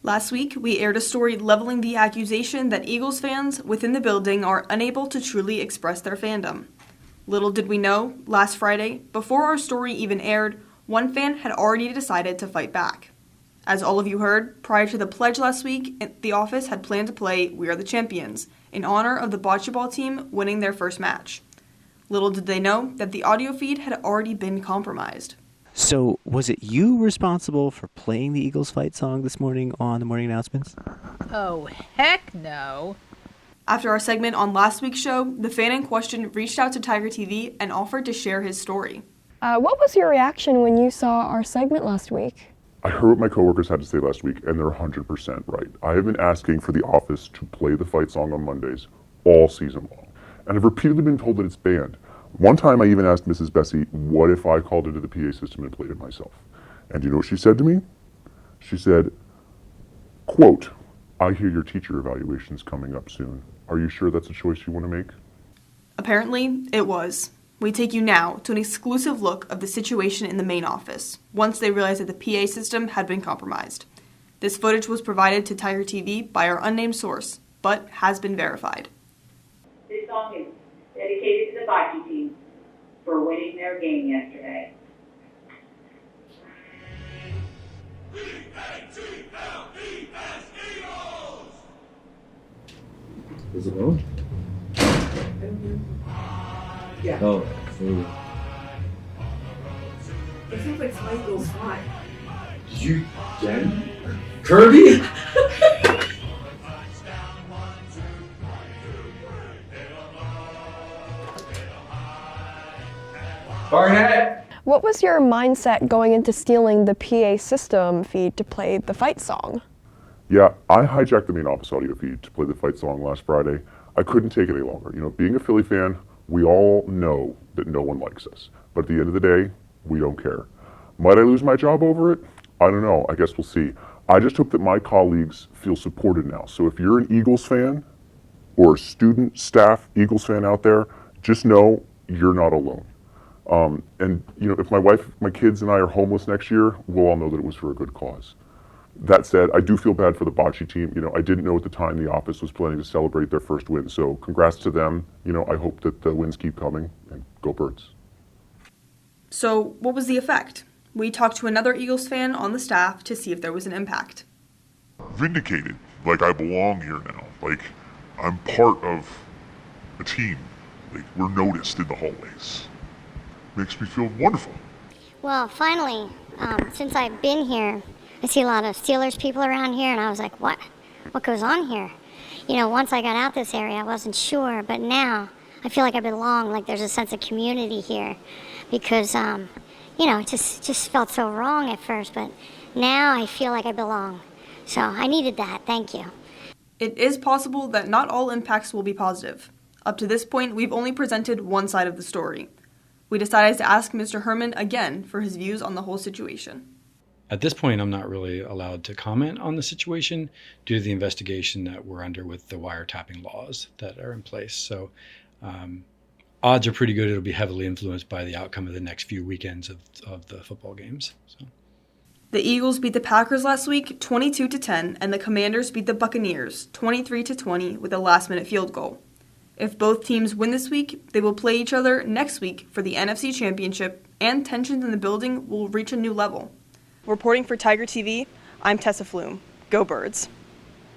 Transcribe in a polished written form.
Last week, we aired a story leveling the accusation that Eagles fans within the building are unable to truly express their fandom. Little did we know, last Friday, before our story even aired, one fan had already decided to fight back. As all of you heard, prior to the pledge last week, the office had planned to play We Are the Champions, in honor of the bocce ball team winning their first match. Little did they know that the audio feed had already been compromised. So, was it you responsible for playing the Eagles fight song this morning on the morning announcements? Oh, heck no. After our segment on last week's show, the fan in question reached out to TigerTV and offered to share his story. What was your reaction when you saw our segment last week? I heard what my coworkers had to say last week, and they're 100% right. I have been asking for the office to play the fight song on Mondays all season long, and I've repeatedly been told that it's banned. One time I even asked Mrs. Bessie, what if I called into the PA system and played it myself? And do you know what she said to me? She said, quote, "I hear your teacher evaluation's coming up soon. Are you sure that's a choice you want to make?" Apparently, it was. We take you now to an exclusive look of the situation in the main office, once they realized that the PA system had been compromised. This footage was provided to TigerTV by our unnamed source, but has been verified. This song is dedicated to the bocce team for winning their game yesterday. Is it on? Yeah. Oh, sorry. It sounds like Spike Girls Fly. Did you get it? Kirby? Barnett! What was your mindset going into stealing the PA system feed to play the fight song? Yeah, I hijacked the main office audio feed to play the fight song last Friday. I couldn't take it any longer. You know, being a Philly fan, we all know that no one likes us. But at the end of the day, we don't care. Might I lose my job over it? I don't know. I guess we'll see. I just hope that my colleagues feel supported now. So if you're an Eagles fan or a student, staff, Eagles fan out there, just know you're not alone. And you know, if my wife, my kids, and I are homeless next year, we'll all know that it was for a good cause. That said, I do feel bad for the bocce team. You know, I didn't know at the time the office was planning to celebrate their first win. So congrats to them. You know, I hope that the wins keep coming, and go Birds. So, what was the effect? We talked to another Eagles fan on the staff to see if there was an impact. Vindicated. Like, I belong here now. Like, I'm part of a team. Like, we're noticed in the hallways. Makes me feel wonderful. Well, finally, since I've been here, I see a lot of Steelers people around here, and I was like, what goes on here? You know, once I got out this area, I wasn't sure, but now I feel like I belong, like there's a sense of community here, because, you know, it just felt so wrong at first, but now I feel like I belong. So I needed that. Thank you. It is possible that not all impacts will be positive. Up to this point, we've only presented one side of the story. We decided to ask Mr. Herman again for his views on the whole situation. At this point, I'm not really allowed to comment on the situation due to the investigation that we're under with the wiretapping laws that are in place. So odds are pretty good it'll be heavily influenced by the outcome of the next few weekends of the football games. So. The Eagles beat the Packers last week 22-10, and the Commanders beat the Buccaneers 23-20 with a last-minute field goal. If both teams win this week, they will play each other next week for the NFC Championship, and tensions in the building will reach a new level. Reporting for TigerTV, I'm Tessa Flume. Go Birds.